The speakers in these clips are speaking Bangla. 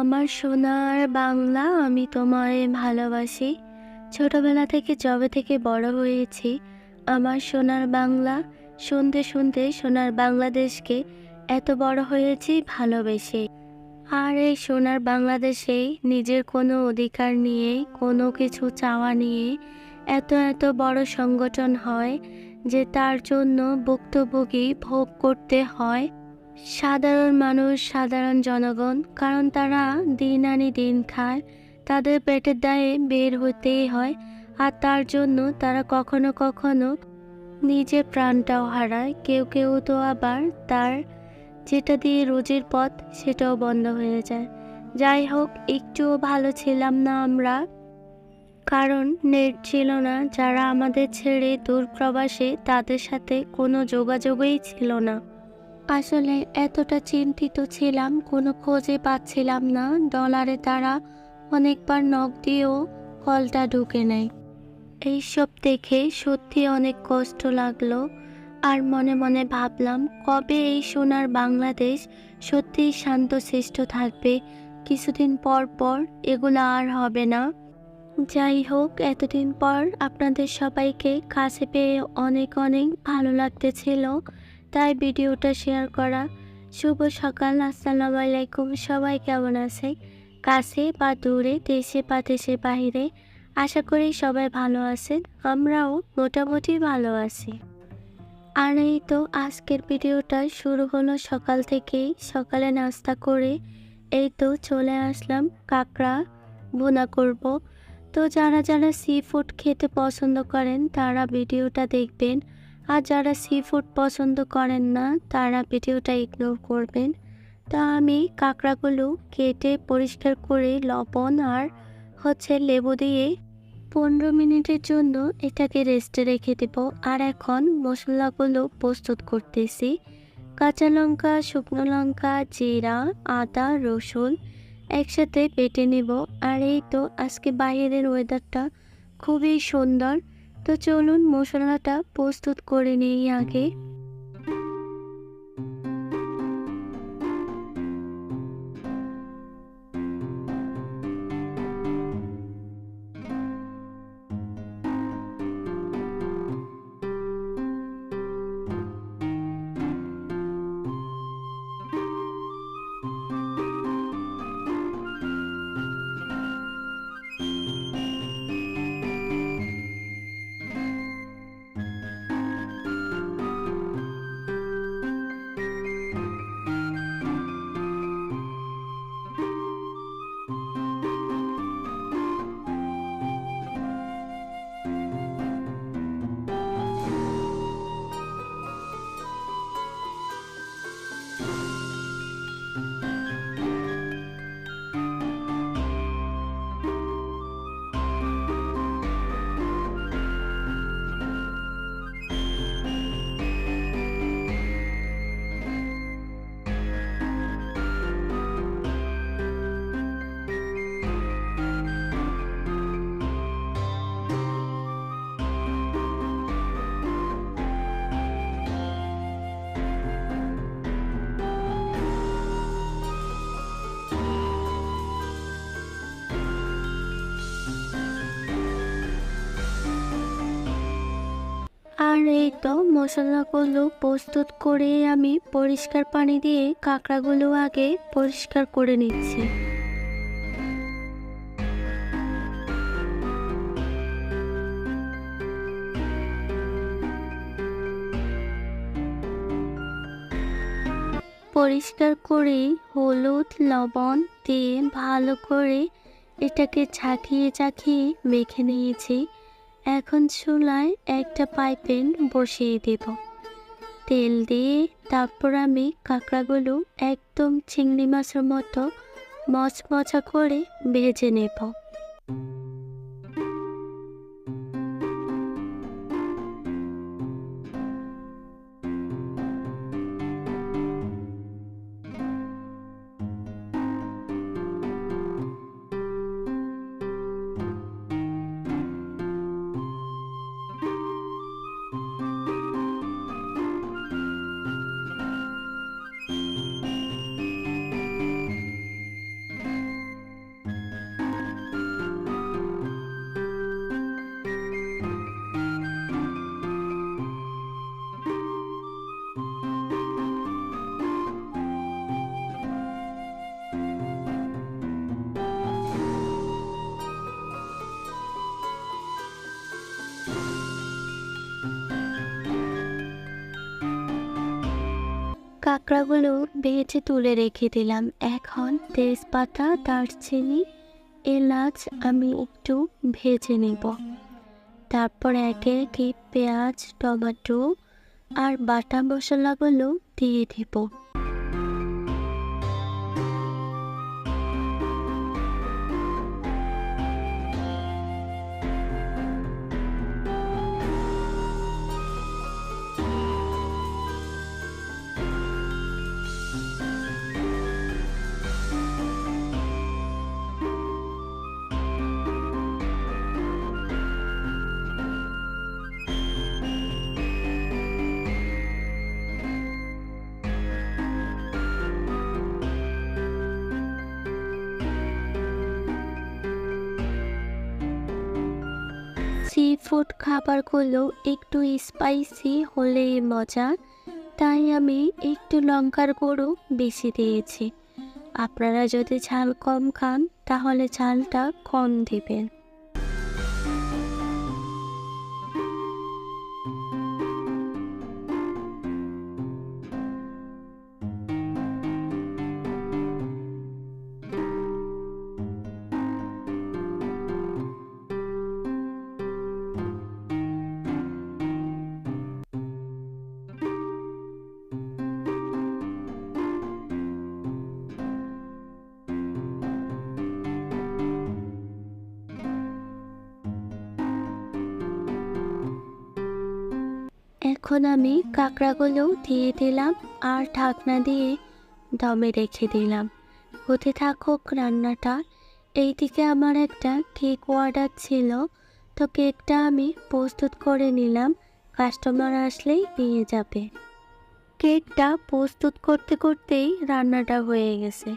আমার সোনার বাংলা, আমি তোমায় ভালোবাসি। ছোটবেলা থেকে যবে থেকে বড় হয়েছি, আমার সোনার বাংলা শুনতে শুনতে সোনার বাংলাদেশকে এত বড় হয়েছি ভালোবেসে। আর এই সোনার বাংলাদেশেই নিজের কোনো অধিকার নিয়ে, কোনো কিছু চাওয়া নিয়ে এত এত বড় সংগঠন হয় যে তার জন্য ভুক্তভোগী ভোগ করতে হয় সাধারণ মানুষ, সাধারণ জনগণ। কারণ তারা দিন আনি দিন খায়, তাদের পেটের দায়ে বের হতেই হয়। আর তার জন্য তারা কখনো কখনো নিজের প্রাণটাও হারায়। কেউ কেউ তো আবার তার যেটা দিয়ে রোজের পথ সেটাও বন্ধ হয়ে যায়। যাই হোক, একটুও ভালো ছিলাম না আমরা, কারণ নেট ছিল না। যারা আমাদের ছেড়ে দূর প্রবাসে, তাদের সাথে কোনো যোগাযোগই ছিল না। আসলে এতটা চিন্তিত ছিলাম, কোনো খোঁজে পাচ্ছিলাম না। ডলারে তারা অনেকবার নক দিয়েও কলটা ঢুকে নেয়। এইসব দেখে সত্যি অনেক কষ্ট লাগলো। আর মনে মনে ভাবলাম, কবে এই সোনার বাংলাদেশ সত্যিই শান্তশিষ্ট থাকবে। কিছুদিন পর পর এগুলো আর হবে না। যাই হোক, এতদিন পর আপনাদের সবাইকে কাছে পেয়ে অনেক অনেক ভালো লাগতেছিল, তাই ভিডিওটা শেয়ার করা। শুভ সকাল, আসসালামু আলাইকুম। সবাই কেমন আছে, কাছে বা দূরে, দেশে বা দেশের বাহিরে? আশা করি সবাই ভালো আছেন। আমরাও মোটামুটি ভালো আছি। আর এই তো আজকের ভিডিওটা শুরু হলো সকাল থেকেই। সকালে নাস্তা করে এই তো চলে আসলাম কাঁকড়া ভুনা করব। তো যারা যারা সি ফুড খেতে পছন্দ করেন তারা ভিডিওটা দেখবেন, আর যারা সি ফুড পছন্দ করেন না তারা ভিডিওটা ইগনোর করবেন। তা আমি কাঁকড়াগুলো কেটে পরিষ্কার করে লবণ আর লেবু দিয়ে 15 মিনিটের জন্য এটাকে রেস্টে রেখে দেব। আর এখন মশলাগুলো প্রস্তুত করতেছি। কাঁচা লঙ্কা, শুকনো লঙ্কা, জিরা, আদা, রসুন একসাথে বেটে নেব। আর এই তো আজকে বাইরের ওয়েদারটা খুবই সুন্দর। তো চলুন মশলাটা প্রস্তুত করে নিই আগে। আর এই তো মশলাগুলো প্রস্তুত করে আমি পরিষ্কার পানি দিয়ে কাঁকড়াগুলো আগে পরিষ্কার করে নিচ্ছি। পরিষ্কার করে হলুদ লবণ দিয়ে ভালো করে এটাকে ঝাঁকিয়ে ঝাঁকিয়ে মেখে নিয়েছি। এখন চুলায় একটা পাইপেন বসিয়ে দেব। তেল দিয়ে তারপর আমি কাঁকড়াগুলো একদম চিংড়ি মাছের মতো মচমচা করে ভেজে নেব। কাঁকড়াগুলো ভেজে তুলে রেখে দিলাম। এখন তেজপাতা, দারচিনি, এলাচ আমি একটু ভেজে নেব। তারপর একে একে পেঁয়াজ, টমেটো আর বাটা মশলাগুলো দিয়ে দেব। সি ফুড খাবারগুলো একটু স্পাইসি হলে মজা, তাই আমি একটু লঙ্কার গুঁড়ো বেশি দিয়েছি। আপনারা যদি ঝাল কম খান তাহলে ঝালটা কম দিবেন। এখন আমি কাঁকড়াগুলো দিয়ে দিলাম আর ঢাকনা দিয়ে দমে রেখে দিলাম। হতে থাকুক রান্নাটা। এইদিকে আমার একটা কেক অর্ডার ছিল, তো কেকটা আমি প্রস্তুত করে নিলাম, কাস্টমার আসলেই নিয়ে যাবে। কেকটা প্রস্তুত করতে করতেই রান্নাটা হয়ে গেছে।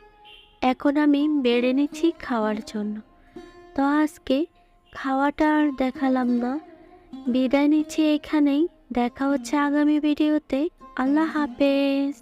এখন আমি বেড়ে নিচ্ছি খাওয়ার জন্য। তো আজকে খাওয়াটা আর দেখালাম না, বিদায় নিচ্ছি এখানেই। দেখা হচ্ছে আগামী ভিডিওতে। আল্লাহ হাফেজ।